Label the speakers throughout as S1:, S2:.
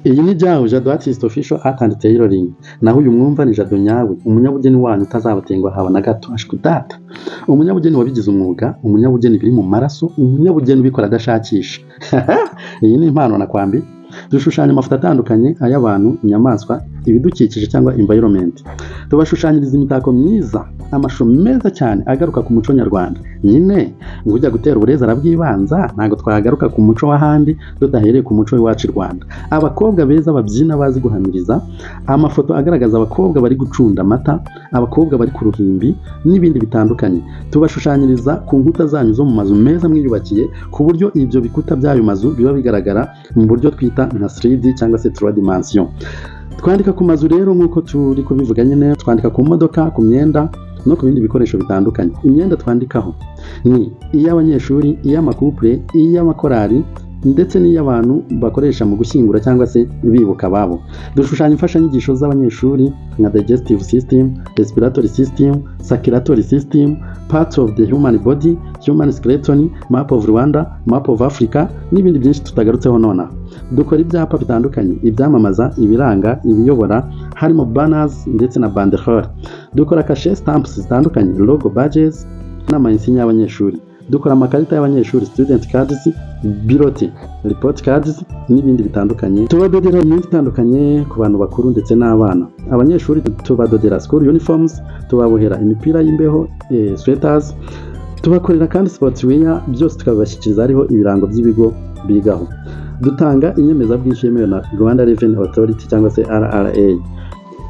S1: Iyi ni Jado Artist Official Art and Tailoring. Naho uyu mwumva ni Jado nyawe, umunyabugeni wanyu utazabatengwa haba na gato. Ashkudata. Umunyabugeni wabigize umwuga, umunyabugeni biri mu maraso, umunyabugeni ubikora adashakisha. Iyi ni impano nakwambi. Dushushanya amafoto atandukanye ay'abantu, inyamaswa, ibidukikije cyangwa environment. Tubashushanyiriza imitako myiza, amashusho meza cyane agaruka ku muco nyarwanda. Nyine ngo ujya gutera uburezi arabwibanza, ntago twagaruka ku muco w'ahandi tudahereye ku muco w'iwacu Rwanda. Abakobwa beza babyina bazi guhamiriza, amafoto agaragaza abakobwa bari gucunda amata, abakobwa bari ku ruhimbi n'ibindi bitandukanye. Tubashushanyiriza ku nkuta zanyu zo mu mazu meza mwiyubakiye, ku buryo ibyo bikuta by'ayo mazu biba bigaragara mu buryo twita nka 3D cyangwa se 3 dimension. Twandika ku mazu rero nk'uko turi kubivuga nyine, twandika ku modoka, ku myenda no ku bindi bikoresho bitandukanye. Imyenda twandikaho ni iy'abanyeshuri, iy'amakupure, iy'amakorari ndetse n'iy'abantu bakoresha mu gushyingura cyangwa se bibuka babo. Dushushanya imfashanyigisho z'abanyeshuri nka digestive system, respiratory system, circulatory system, parts of the human body, human skeleton, map of Rwanda, map of Africa n'ibindi byinshi tutagarutseho nona. Dukora ibyapa bitandukanye, ibyamamaza, ibiranga, ibiyobora, harimo banners ndetse na banderole. Dukora cachet stamps zitandukanye, logo badges n'amayinsinya y'abanyeshuri. Dukora amakarita y'abanyeshuri, student cards, biroti, report cards n'ibindi bitandukanye. Tubadodera imyenda itandukanye ku bantu bakuru ndetse n'abana. Abanyeshuri tubadodera school uniforms, tubabohera imipira y'imbeho, sweaters, tubakorera kandi sportswear, byose tukabashyikiriza hariho ibirango by'ibigo bigaho. Dutanga inyemezabwishyu yemewe na Rwanda Revenue Authority cyangwa se RRA.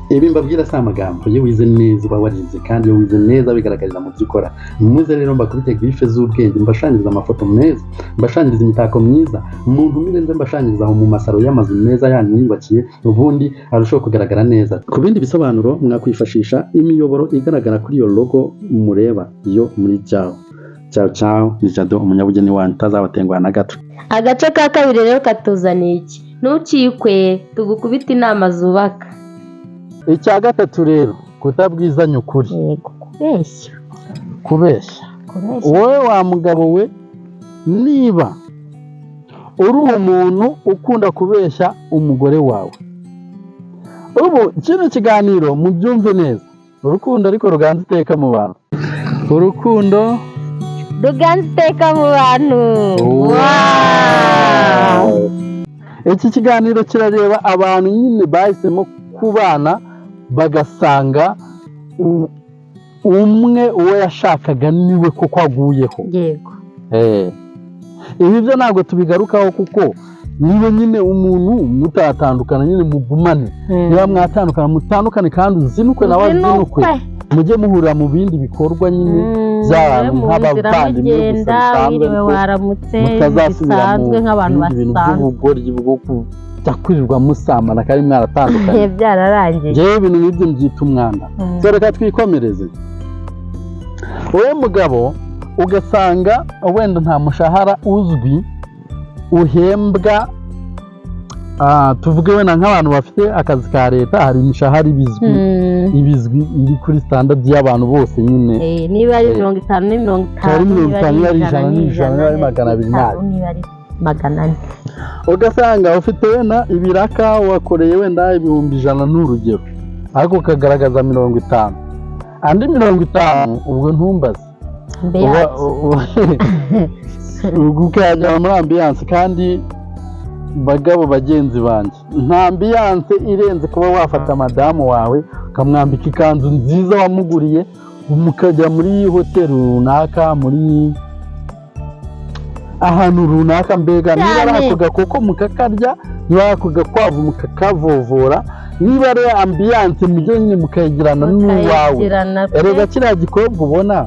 S1: Ibi mbabwira si amagambo, iyo wize neza uba warize, kandi iyo wize neza bigaragarira mu byo ukora. Muze rero mbakubite grife z'ubwenge, mbashanyiriza amafoto meza, mbashanyiriza imitako myiza, umuntu mirenze mbashanyiriza aho mu masaro y'amazu meza yanyu mwiyubakiye, ubundi arushaho kugaragara neza. Ku bindi bisobanuro mwakwifashisha imiyoboro igaragara kuri iyo logo mureba yo muri Jao. Ciao, ni Jado umunyabugeni wanyu utazabatengwa na gato.
S2: Agace ka kabiri rero katuzaniye iki? Ntukikwe tugukubita inama zubaka.
S1: Icya gatatu rero kutabwizanya ukuri. Kubeshya. Wowe wa mugabo we, niba uri umuntu ukunda kubeshya umugore wawe, ubu kino kiganiro mubyumve neza. Urukundo ariko ruganza iteka mu bantu. Urukundo
S2: ruganza iteka mu bantu.
S1: Iki kiganiro kirareba abantu nyine bahisemo kubana bagasanga umwe uwo yashakaga niwe koko aguyeho.
S2: Yego.
S1: Ibi byo ntabwo tubigarukaho kuko niba nyine umuntu mutatandukana nyine mugumane. Niba mwatandukana mutandukane kandi uzinukwe nawe azinukwe. Mujye muhurira mu bindi bikorwa nyine by'abantu nk'abavandimwe gusa bisanzwe, mutazasubira nk'abantu basanzwe ubugoryi bwo kujya musambana kandi mwaratandukanye.
S2: Byararangiye.
S1: Njyewe ibintu nk'ibyo mbyita umwanda. Reka twikomereze. Wowe mugabo ugasanga wenda nta mushahara uzwi uhembwa, tuvuge wenda nk'abantu bafite akazi ka leta, hari imishahara ibizwi iri kuri standard y'abantu bose nyine.
S2: Niba ari 50 ni 50,
S1: niba ari 100 ni 100, niba ari 200
S2: niba ari 400.
S1: Ugasanga ufite wenda ibiraka wakoreye wenda 100,000 n'urugero, ariko ukagaragaza 50, andi 50 ubwo ntumbaze ukajya muri ambiance. Kandi bagabo bagenzi banjye, nta ambiance irenze kuba wafata madamu wawe ukamwambika ikanzu nziza wamuguriye, mukajya muri hoteli runaka, muri ahantu runaka, mbega niba ari ako gakoko mukakarya, niba ari ako gakwavu mukakavovora, niba ari ambiance mujye nyine mukayigirana n'uwawe. Erega kiriya gikobwa ubona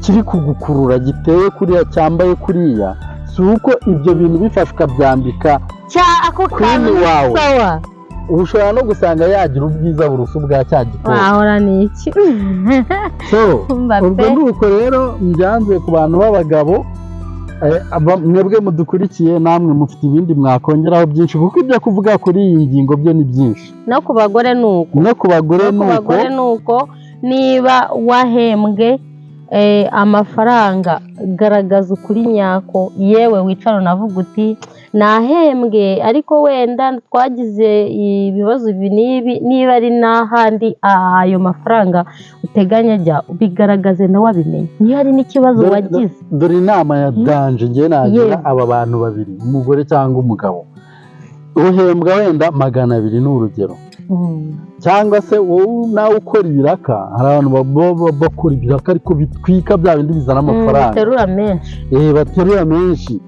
S1: kiri kugukurura giteye kuriya cyambaye kuriya, si uko ibyo bintu bifasha ukabyambika kuri wawe, ushobora no gusanga yagira ubwiza burusa ubwa cya gikobwa.
S2: Wahora ni iki?
S1: Ubwo nuko rero mbyanzuye ku bantu b'abagabo, mwebwe mudukurikiye namwe mufite ibindi mwakongeraho byinshi, kuko ibyo kuvuga kuri iyi ngingo byo ni byinshi.
S2: No ku bagore nuko niba wahembwe amafaranga, garagaza ukuri nyako. Yewe wicara unavuga uti nahembwe ariko wenda twagize ibibazo ibi n'ibi, niba ari n'ahandi ayo mafaranga uteganya ajya bigaragaze nawe abimenye niyo hari n'ikibazo wagize.
S1: dore inama ya danje njye nagira aba bantu babiri, umugore cyangwa umugabo, uhembwa wenda 200 ni urugero, cyangwa se wowe nawe ukora ibiraka. Hari abantu bakora ibiraka ariko bitwika bya bindi bizana amafaranga, baterura menshi.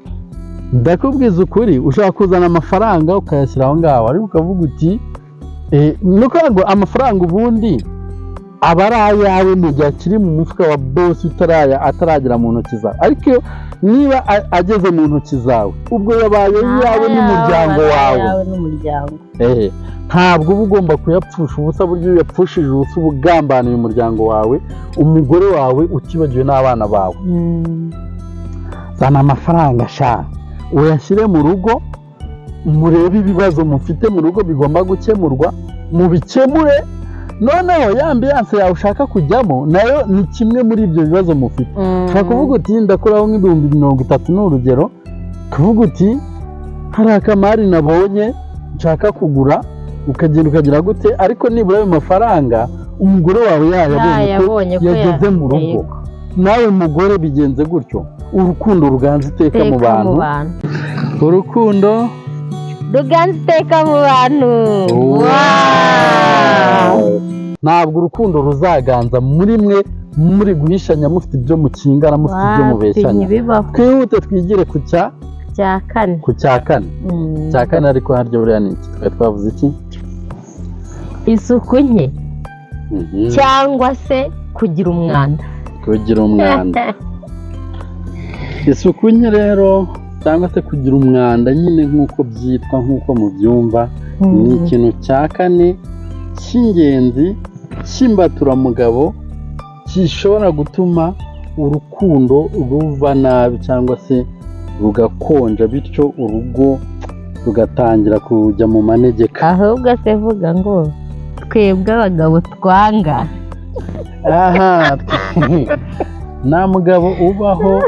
S1: Ndakubwiza ukuri, ushaka kuzana amafaranga ukayashyira aho ngaho ariko ukavuga uti nuko ngo amafaranga ubundi aba ari ayawe mu gihe akiri mu mufuka wa boss ataragera mu ntoki zawe, ariko niba ageze mu ntoki zawe ubwo yabaye yawe n'umuryango wawe. Ntabwo uba ugomba kuyapfusha ubusa, buryo yapfushije ubusa uba ugambaniye umuryango wawe, umugore wawe, utibagiwe n'abana bawe. Zana amafaranga sha uyashyire mu rugo, murebe ibibazo mufite mu rugo bigomba gukemurwa, mubikemure. Noneho ya ambiance yawe ushaka kujyamo nayo ni kimwe muri ibyo bibazo mufite. Ushaka kuvuga uti ndakoraho nk'ibihumbi 30 ni urugero, kuvuga uti hari akamari nabonye nshaka kugura, ukagenda ukagira gute, ariko nibura ayo mafaranga umugore wawe yayabonye ko yageze mu rugo. Nawe mugore bigenze gutyo, urukundo ruganza iteka mu bantu. Urukundo
S2: ruganza iteka mu bantu.
S1: Ntabwo urukundo ruzaganza muri mwe muri guhishanya, mufite ibyo mukingana, mufite ibyo mubeshyanya. Twihute twigire ku cya kane. Cya kane ariko haryo buriya ni iki? Twari twavuze iki?
S2: Isuku nke cyangwa se kugira umwanda. Isuku
S1: nke rero cyangwa se kugira umwanda nyine nk'uko byitwa, nk'uko mubyumva, ni ikintu cya kane cy'ingenzi cy'imbaturamugabo gishobora gutuma urukundo ruva nabi cyangwa se rugakonja, bityo urugo rugatangira kujya mu manegeka.
S2: Ahubwo se vuga ngo twebwe abagabo twanga.
S1: Nta mugabo ubaho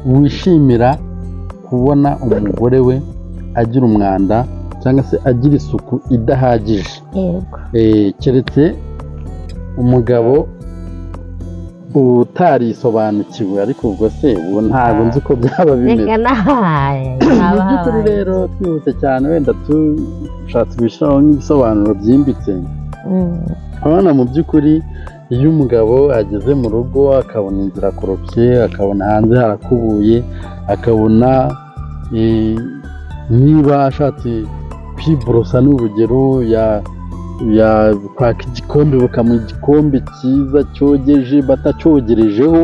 S1: wishimira kubona umugore we agira umwanda cyangwa se agira isuku idahagije. Keretse umugabo utarisobanukiwe, ariko ubwo se ubu ntabwo nzi ko byaba bimeze. Mu by'ukuri rero twihuse cyane, wenda dushatse gushyiraho nk'ibisobanuro byimbitse. Abana mu by'ukuri iyo umugabo ageze mu rugo akabona inzira akoropye, akabona hanze harakubuye, akabona niba ashatse kwiborosa n'urugero kwaka igikombe bakamuha igikombe cyiza cyogeje batacyogerejeho,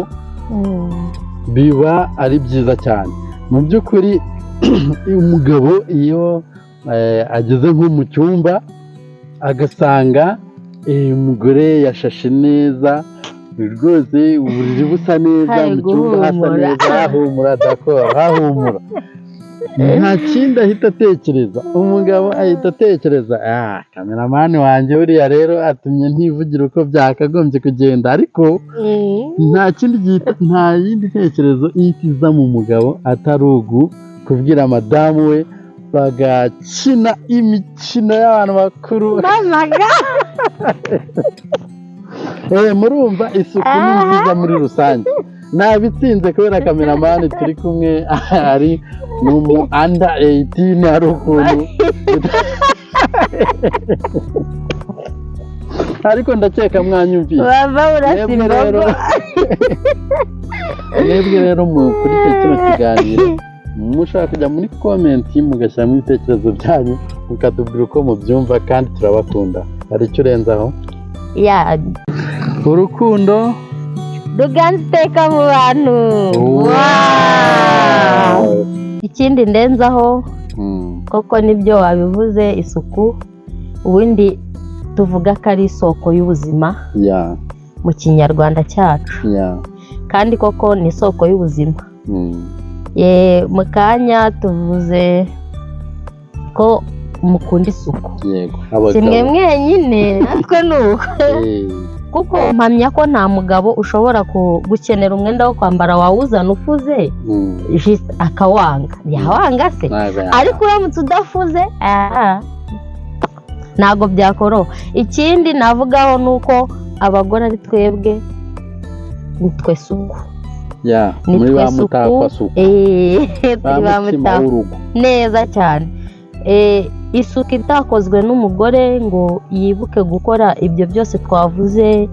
S1: biba ari byiza cyane. Mu by'ukuri umugabo iyo ageze nko mu cyumba agasanga umugore yashashe neza rwose, uburiri busa neza, mu cyumba hasa neza, hahumura, hahumura, nta kindi ahita atekereza. Umugabo ahita atekereza kameramani wanjye buriya rero atumye ntivugira uko byakagombye kugenda, ariko nta yindi ntekerezo ihita iza mu mugabo atari kubwira madamu we, bagakina imikino y'abantu bakuru. Murumva isuku ni nziza muri rusange. Nabitsinze kubera kameramani turi kumwe ari mu under 18, hari ukuntu ariko ndakeka mwanyumvise. Mwebwe rero kuri kino kiganiro mushaka kujya muri komenti mugashyiramo ibitekerezo byanyu, mukatubwira uko mubyumva, kandi turabakunda. Hari icyo urenzaho? Urukundo
S2: ruganza iteka mu bantu. Ikindi ndenzaho koko nibyo wabivuze, isuku ubundi tuvuga ko ari isoko y'ubuzima mu kinyarwanda cyacu, kandi koko ni isoko y'ubuzima. Mu kanya tuvuze ko mukunda isuku, si mwe mwenyine, natwe ni uko. kuko mpamya ko nta mugabo ushobora gukenera umwenda wo kwambara wawuzana ufuze akawanga yawanga se, ariko uramutse udafuze ntabwo byakoroha. Ikindi navugaho ni uko abagore ari twebwe nitwe suku,
S1: muri ba mutakasuku
S2: ba mutakasuku neza cyane. Isuku itakozwe n'umugore ngo yibuke gukora ibyo byose twavuze,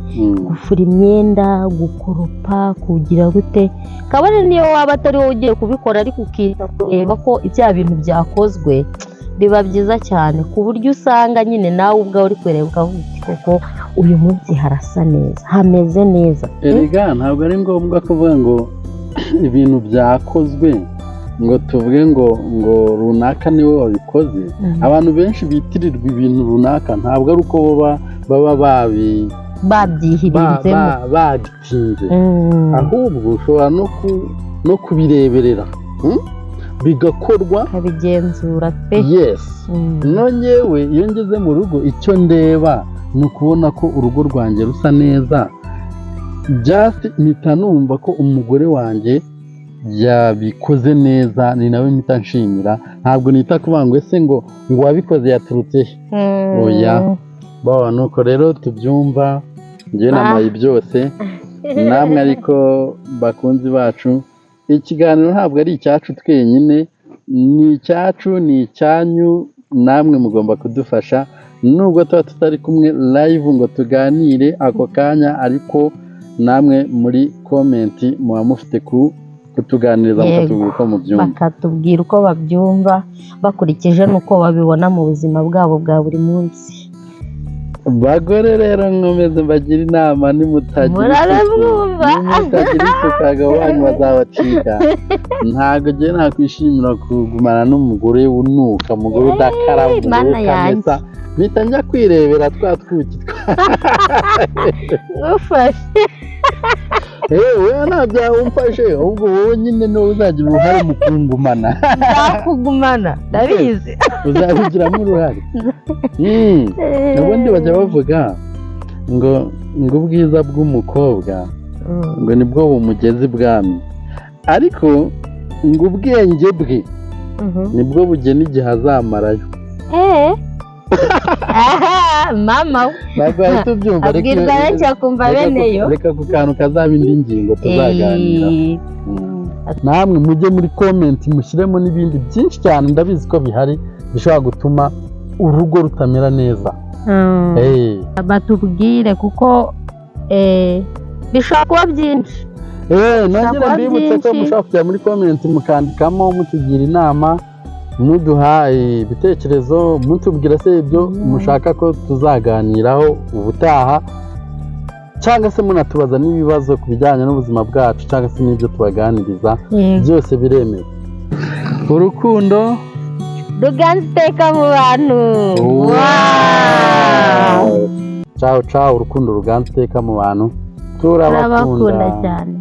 S2: gufura imyenda, gukoropa, kugira gute, kabone niyo waba atari wowe ugiye kubikora ariko ukita kureba ko ibya bintu byakozwe, biba byiza cyane ku buryo usanga nyine nawe ubwawe uri kureba ukavuga koko uyu munsi harasa neza, hameze neza.
S1: Erega ntabwo ari ngombwa kuvuga ngo ibintu byakozwe ngo tuvuge ngo runaka niwe wabikoze. Abantu benshi bitirirwa ibintu runaka ntabwo ari uko baba
S2: babyihirinzemo
S1: bagitinze, ahubwo ushobora no kubireberera bigakorwa
S2: ukabigenzura pe.
S1: nonyewe iyo ngeze mu rugo icyo ndeba ni ukubona ko urugo rwanjye rusa neza, mpita numva ko umugore wanjye yabikoze neza, ni nawe mpita nshimira. Ntabwo nita kuvuga ngo ese ngo wabikoze yaturutse he, oya. Nuko rero tubyumva, njyewe namaye byose namwe, ariko bakunzi bacu, ikiganiro ntabwo ari icyacu twenyine, ni icyacu, ni icyanyu, namwe mugomba kudufasha. Nubwo tuba tutari kumwe live ngo tuganire ako kanya, ariko namwe muri komenti muba mufite kutuganiriza mukatubwira uko mubyumva,
S2: bakatubwira uko babyumva bakurikije n'uko babibona mu buzima bwabo bwa buri munsi.
S1: Bagore rero nkomeze mbagira inama, nimutagira isuku abagabo banyu bazabacika. Ntabwo ngiye nakwishimira kugumana n'umugore unuka, umugore udakaraba, umugore utamesa, mpita njya kwirebera twa twuki
S2: ufashe
S1: wowe ntabwo umfashe, ahubwo wowe nyine niwe uzagira uruhare mu kungumana.
S2: nzakugumana ndabizi,
S1: uzabigiramo uruhare. ubundi bajya bavuga ngo ubwiza bw'umukobwa ngo nibwo bumugeza ibwami, ariko ngo ubwenge bwe nibwo bugena igihe azamarayo.
S2: mama
S1: ntabwo wahita ubyumva,
S2: abwirwa benshi akumva beneyo.
S1: reka ku kantu kazaba indi ngingo tuzaganira. Namwe mujye muri komenti mushyiremo n'ibindi byinshi cyane, ndabizi ko bihari bishobora gutuma urugo rutamera neza.
S2: batubwire kuko bishobora kuba byinshi.
S1: nongera mbibutse ko mushobora kujya muri komenti mukandikamo mutugira inama, muduha ibitekerezo, mutubwira se ibyo mushaka ko tuzaganiraho ubutaha, cyangwa se munatubaza n'ibibazo ku bijyanye n'ubuzima bwacu, cyangwa se n'ibyo tubaganiriza, byose biremewe. Urukundo
S2: ruganza iteka mu bantu.
S1: Ciao, urukundo ruganza iteka mu bantu, turabakunda
S2: cyane.